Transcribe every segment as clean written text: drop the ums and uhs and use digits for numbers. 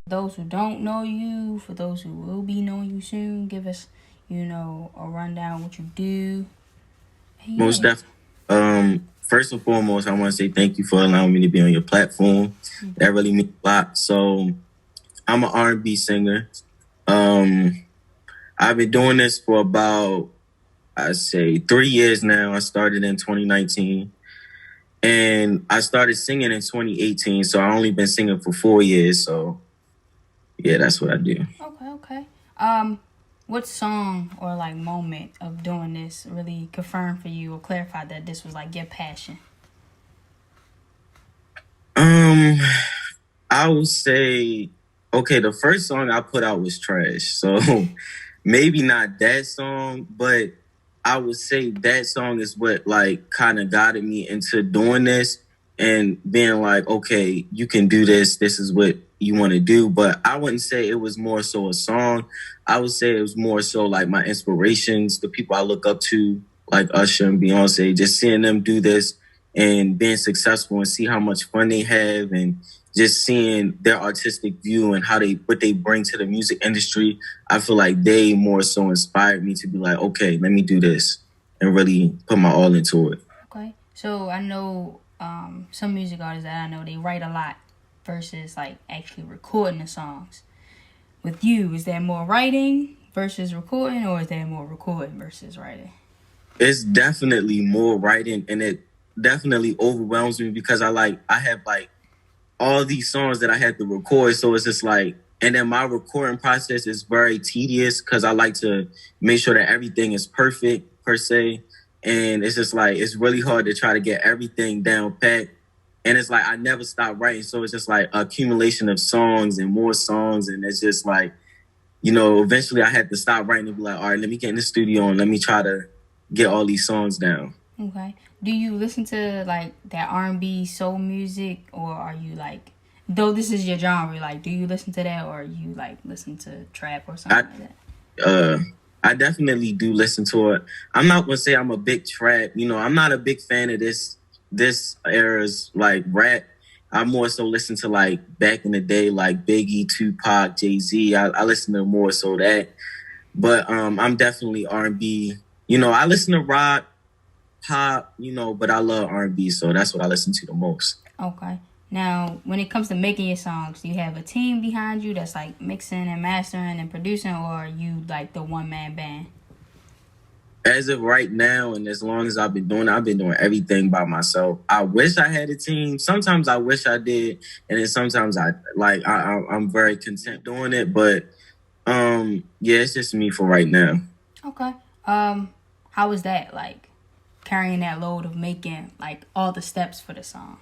Those who don't know you, for those who will be knowing you soon, give us, a rundown what you do. Most Yeah. definitely. First and foremost, I want to say thank you for allowing me to be on your platform. That really means a lot. So I'm an R&B singer. Um, I've been doing this for about, I say, 3 years now. I started in 2019, and I started singing in 2018. So I only been singing for 4 years. So yeah, that's what I do. Okay, okay. Um, what song or like moment of doing this really confirmed for you or clarified that this was like your passion? Um, I would say, okay, the first song I put out was trash. So maybe not that song, but I would say that song is what like kind of guided me into doing this and being like, okay, you can do this. This is what you want to do. But I wouldn't say it was more so a song. I would say it was more so like my inspirations, the people I look up to, like Usher and Beyonce, just seeing them do this and being successful and see how much fun they have and just seeing their artistic view and how they what they bring to the music industry. I feel like they more so inspired me to be like, okay, let me do this and really put my all into it. Okay. So I know some music artists that I know they write a lot versus like actually recording the songs. With you, is there more writing versus recording, or is there more recording versus writing? It's definitely more writing, and it definitely overwhelms me because I have like all these songs that I had to record. So it's just like, and then my recording process is very tedious because I like to make sure that everything is perfect per se. And it's just like, it's really hard to try to get everything down pat. And it's like, I never stop writing. So it's just like accumulation of songs and more songs. And it's just like, eventually I had to stop writing and be like, all right, let me get in the studio and let me try to get all these songs down. Okay. Do you listen to like that R&B soul music, or are you like, though this is your genre, like do you listen to that, or you like listen to trap or something I like that? uh I definitely do listen to it. I'm not gonna say I'm a big trap. I'm not a big fan of this era's like rap. I more so listen to like back in the day, like Biggie, Tupac, Jay-Z. I listen to more so that. But I'm definitely R&B. I listen to rock, pop, but I love R&B, so that's what I listen to the most. Okay. Now, when it comes to making your songs, do you have a team behind you that's like mixing and mastering and producing, or are you like the one man band? As of right now, and as long as I've been doing everything by myself. I wish I had a team. Sometimes I wish I did, and then sometimes I'm very content doing it. But yeah, it's just me for right now. Okay. How was that like carrying that load of making like all the steps for the song?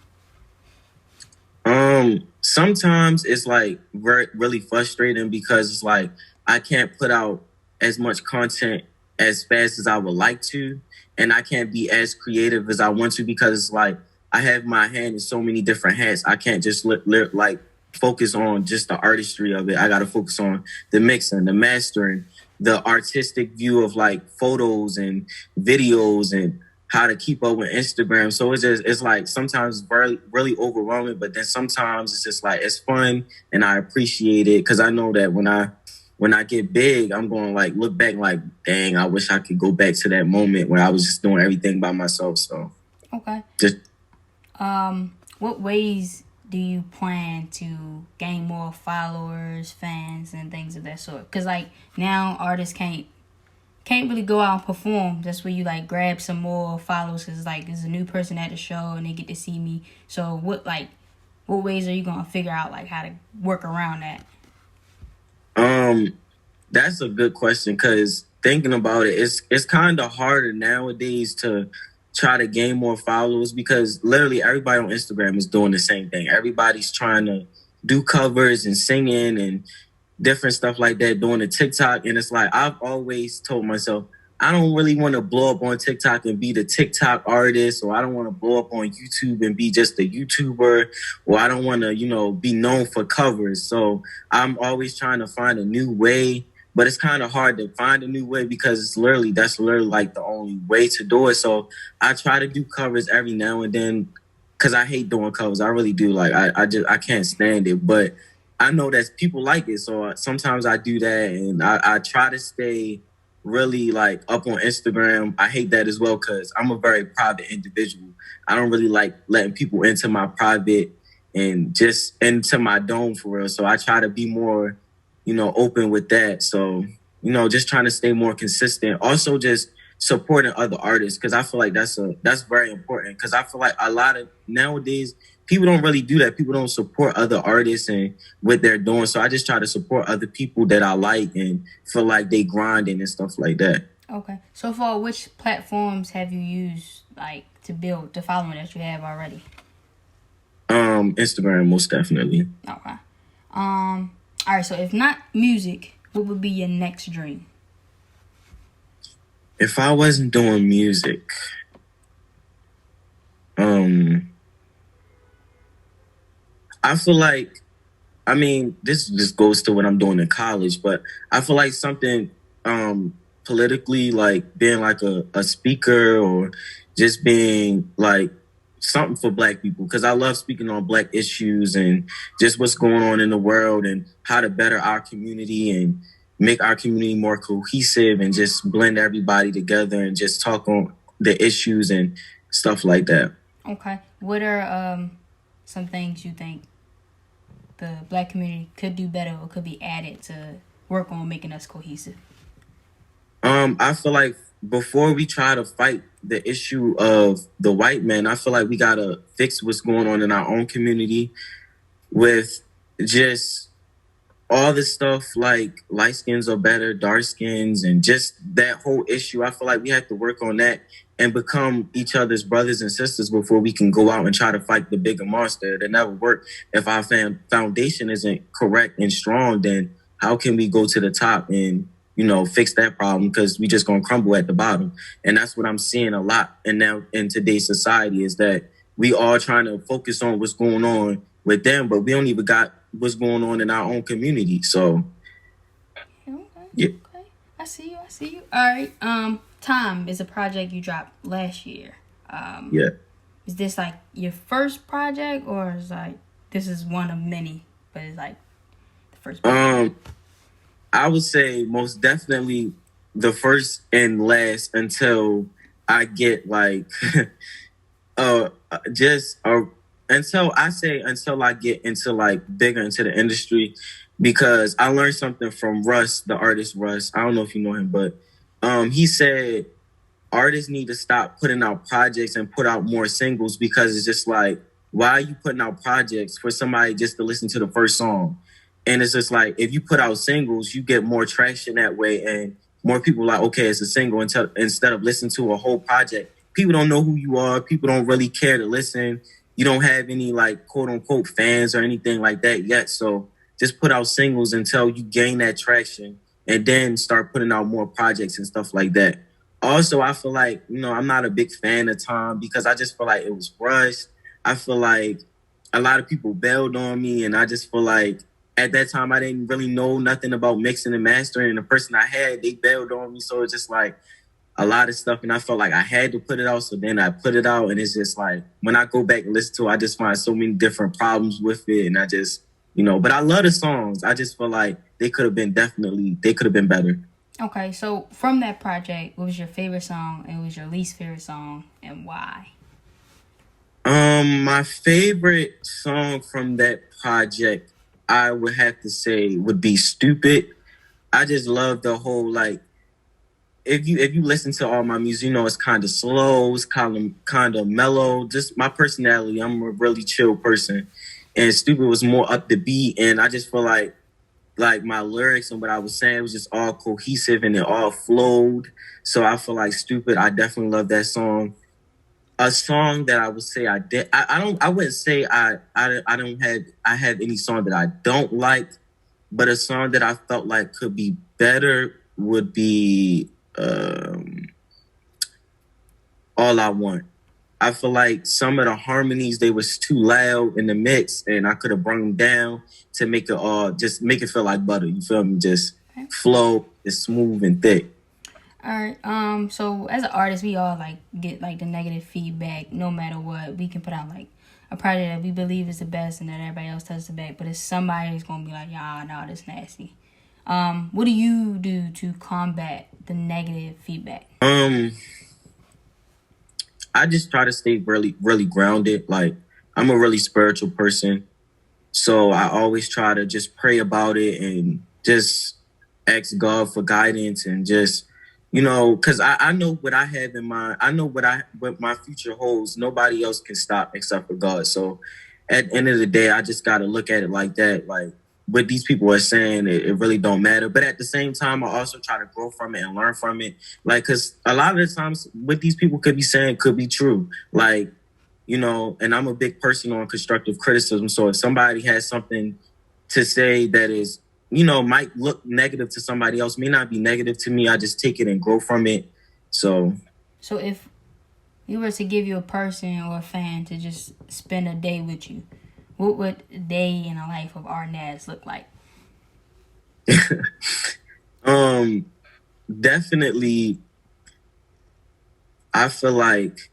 Sometimes it's like very really frustrating because it's like I can't put out as much content as fast as I would like to, and I can't be as creative as I want to because it's like I have my hand in so many different hats. I can't just like focus on just the artistry of it. I got to focus on the mixing, the mastering, the artistic view of like photos and videos and how to keep up with Instagram. So it's like sometimes very really overwhelming, but then sometimes it's just like it's fun and I appreciate it because I know that when I get big, I'm going to like look back like, dang, I wish I could go back to that moment where I was just doing everything by myself. So Okay. just What ways do you plan to gain more followers, fans, and things of that sort? Because like now artists can't really go out and perform. That's where you like grab some more followers. Cause like there's a new person at the show and they get to see me. So what ways are you gonna figure out like how to work around that? um that's a good question because thinking about it, it's kind of harder nowadays to try to gain more followers because literally everybody on Instagram is doing the same thing. Everybody's trying to do covers and singing and different stuff like that, doing the TikTok. And it's like I've always told myself, I don't really want to blow up on TikTok and be the TikTok artist, or I don't want to blow up on YouTube and be just a YouTuber, or I don't want to, be known for covers. So I'm always trying to find a new way, but it's kind of hard to find a new way because that's literally like the only way to do it. So I try to do covers every now and then because I hate doing covers. I really do. Like I can't stand it, but I know that people like it, so sometimes I do that, and I try to stay really like up on Instagram. I hate that as well because I'm a very private individual. I don't really like letting people into my private and just into my dome for real. So I try to be more, open with that. So just trying to stay more consistent. Also, just supporting other artists because I feel like that's very important. Because I feel like a lot of nowadays people don't really do that. People don't support other artists and what they're doing. So I just try to support other people that I like and feel like they grinding and stuff like that. Okay. So far, which platforms have you used like to build the following that you have already? Instagram, most definitely. Okay. All right. So if not music, what would be your next dream? If I wasn't doing music, I feel like, I mean, this just goes to what I'm doing in college, but I feel like something politically, like being like a speaker or just being like something for Black people, because I love speaking on Black issues and just what's going on in the world and how to better our community and make our community more cohesive and just blend everybody together and just talk on the issues and stuff like that. Okay. What are some things you think the Black community could do better or could be added to work on making us cohesive? I feel like before we try to fight the issue of the white man, I feel like we gotta fix what's going on in our own community with just all this stuff like light skins are better, dark skins, and just that whole issue. I feel like we have to work on that and become each other's brothers and sisters before we can go out and try to fight the bigger monster. That never work. If our foundation isn't correct and strong, then how can we go to the top and fix that problem? Because we just gonna crumble at the bottom. And that's what I'm seeing a lot. And now in today's society is that we all trying to focus on what's going on with them, but we don't even got what's going on in our own community. So, Okay. yeah. Okay. I see you. All right. Time is a project you dropped last year. Yeah. Is this like your first project, or is like this is one of many, but it's like the first project? I would say most definitely the first and last until I get like just until I get into like bigger into the industry, because I learned something from Russ, the artist Russ. I don't know if you know him, but he said artists need to stop putting out projects and put out more singles, because it's just like, why are you putting out projects for somebody just to listen to the first song? And it's just like, if you put out singles, you get more traction that way, and more people are like, okay, it's a single, instead of listening to a whole project. People don't know who you are. People don't really care to listen. You don't have any like quote unquote fans or anything like that yet. So just put out singles until you gain that traction, and then start putting out more projects and stuff like that. Also, I feel like, I'm not a big fan of Tom, because I just feel like it was rushed. I feel like a lot of people bailed on me, and I just feel like at that time I didn't really know nothing about mixing and mastering, and the person I had, they bailed on me. So it's just like a lot of stuff, and I felt like I had to put it out. So then I put it out, and it's just like when I go back and listen to it, I just find so many different problems with it, and I just, but I love the songs. I just feel like they could have been better. Okay, so from that project, what was your favorite song and what was your least favorite song, and why? My favorite song from that project, I would have to say, would be "Stupid." I just love the whole, like, if you listen to all my music, it's kind of slow, it's kind of mellow. Just my personality, I'm a really chill person, and "Stupid" was more up the beat, and I just feel like my lyrics and what I was saying was just all cohesive and it all flowed. So I feel like "Stupid," I definitely love that song. A song that I would say I wouldn't say I have any song that I don't like, but a song that I felt like could be better would be All I Want. I feel like some of the harmonies, they was too loud in the mix, and I could have brought them down to make it all, just make it feel like butter. You feel me? Just Okay. flow, it's smooth and thick. All right. So as an artist, we all like get like the negative feedback, no matter what. We can put out like a project that we believe is the best, and that everybody else tells the back. But it's somebody who's gonna be like, "Yeah, no, that's nasty." What do you do to combat the negative feedback? I just try to stay really, really grounded. Like, I'm a really spiritual person. So I always try to just pray about it and just ask God for guidance and just, because I know what I have in mind. I know what my future holds. Nobody else can stop except for God. So at the end of the day, I just got to look at it like that. Like, what these people are saying, it really don't matter. But at the same time, I also try to grow from it and learn from it. Like, because a lot of the times what these people could be saying could be true. Like, and I'm a big person on constructive criticism. So if somebody has something to say that is, might look negative to somebody else, may not be negative to me, I just take it and grow from it. So if you were to give you a person or a fan to just spend a day with you, what would a day in the life of Aarnaz look like? Definitely, I feel like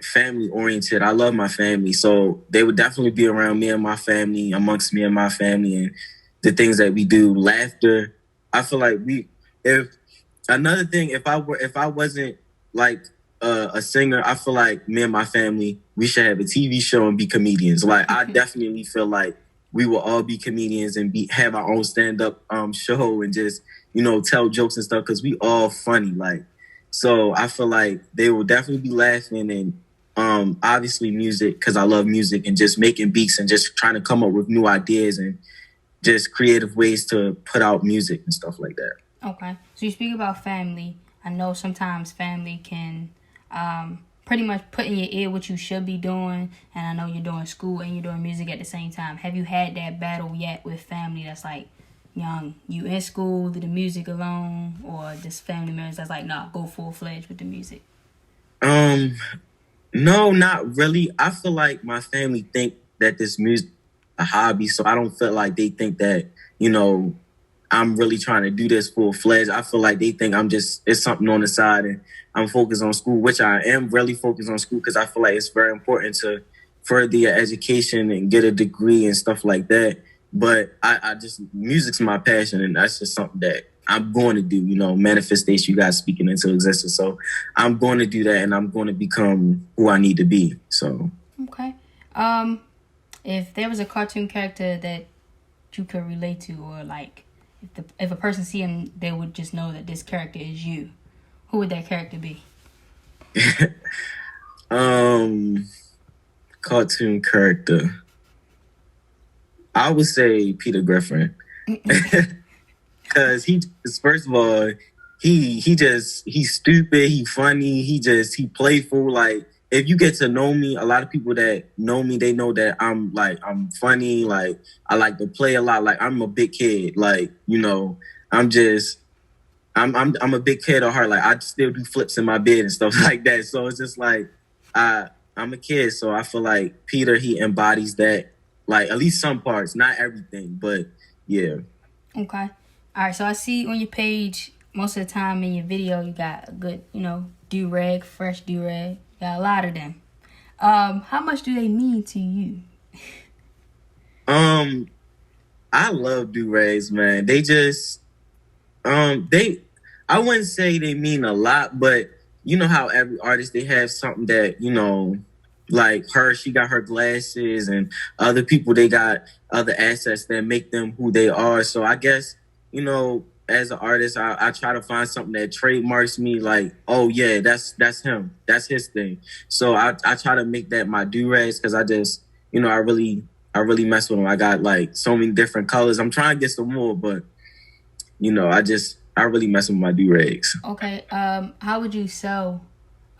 family oriented. I love my family, so they would definitely be around me and my family, amongst me and my family, and the things that we do. Laughter. I feel like if another thing, if I wasn't like a singer, I feel like me and my family, we should have a TV show and be comedians. Like, I definitely feel like we will all be comedians and have our own stand up show and just tell jokes and stuff, because we all funny. Like, so I feel like they will definitely be laughing, and obviously music, because I love music and just making beats and just trying to come up with new ideas and just creative ways to put out music and stuff like that. Okay. So you speak about family. I know sometimes family can pretty much put in your ear what you should be doing. And I know you're doing school and you're doing music at the same time. Have you had that battle yet with family that's like, young, you in school, do the music alone? Or just family members that's like, nah, go full-fledged with the music? No, not really. I feel like my family think that this music is a hobby, so I don't feel like they think that, I'm really trying to do this full fledged. I feel like they think it's something on the side and I'm focused on school, which I am really focused on school, because I feel like it's very important to further your education and get a degree and stuff like that. But I just, music's my passion, and that's just something that I'm going to do, manifestation, you guys speaking into existence. So I'm going to do that, and I'm going to become who I need to be. So. Okay. If there was a cartoon character that you could relate to, or like, if a person see him, they would just know that this character is you, who would that character be? Cartoon character. I would say Peter Griffin. Because first of all, he's stupid, he funny, he playful. Like, if you get to know me, a lot of people that know me, they know that I'm funny, like I like to play a lot, like I'm a big kid, like, I'm just I'm a big kid at heart. Like, I still do flips in my bed and stuff like that. So it's just like I'm a kid, so I feel like Peter, he embodies that, like, at least some parts, not everything, but yeah. Okay. All right, so I see on your page, most of the time in your video, you got a good, Durag, fresh Durag. Got a lot of them. How much do they mean to you? I love Durags, man. They just, I wouldn't say they mean a lot, but you know how every artist, they have something that, like her, she got her glasses, and other people, they got other assets that make them who they are. So I guess, as an artist, I try to find something that trademarks me, like, oh yeah, that's him. That's his thing. So I try to make that my do-rags, because I just, I really mess with them. I got like so many different colors. I'm trying to get some more, but I really mess with my do-rags. Okay. How would you sell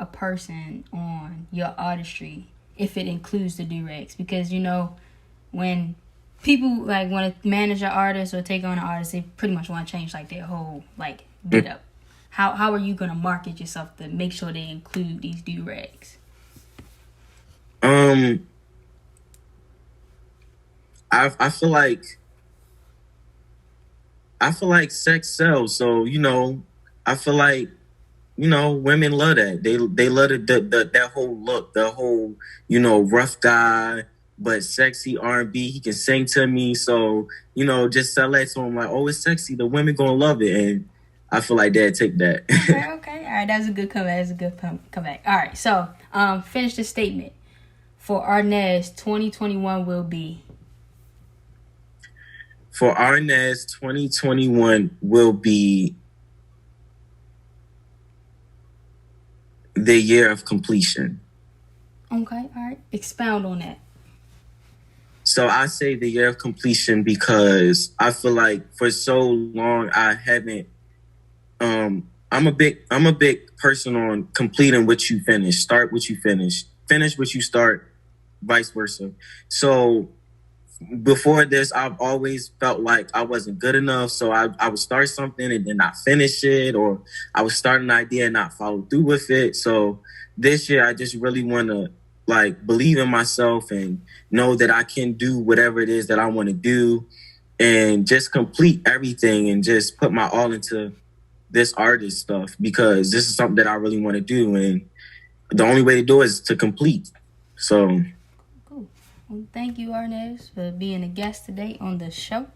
a person on your artistry if it includes the do-rags? Because when people like want to manage an artist or take on an artist, they pretty much want to change like their whole like get up. How are you gonna market yourself to make sure they include these do-rags? I feel like sex sells. So, I feel like, you know, women love that. They love the that whole look, the whole, you know, rough guy but sexy R&B. He can sing to me, so you know, just sell that to him like, oh, it's sexy. The women gonna love it, and I feel like they'd take that. Okay, okay. All right, that's a good comeback. That's a good comeback. All right, so finish the statement. For Aarnaz, 2021 will be. For Aarnaz, 2021 will be the year of completion. Okay, all right. Expound on that. So I say the year of completion because I feel like for so long I haven't. I'm a big person on completing what you finish, start what you finish what you start, vice versa. So before this, I've always felt like I wasn't good enough. So I would start something and then not finish it, or I would start an idea and not follow through with it. So this year, I just really want to like believe in myself and know that I can do whatever it is that I want to do and just complete everything and just put my all into this artist stuff because this is something that I really want to do. And the only way to do it is to complete. So Cool. Well, thank you, Aarnaz, for being a guest today on the show.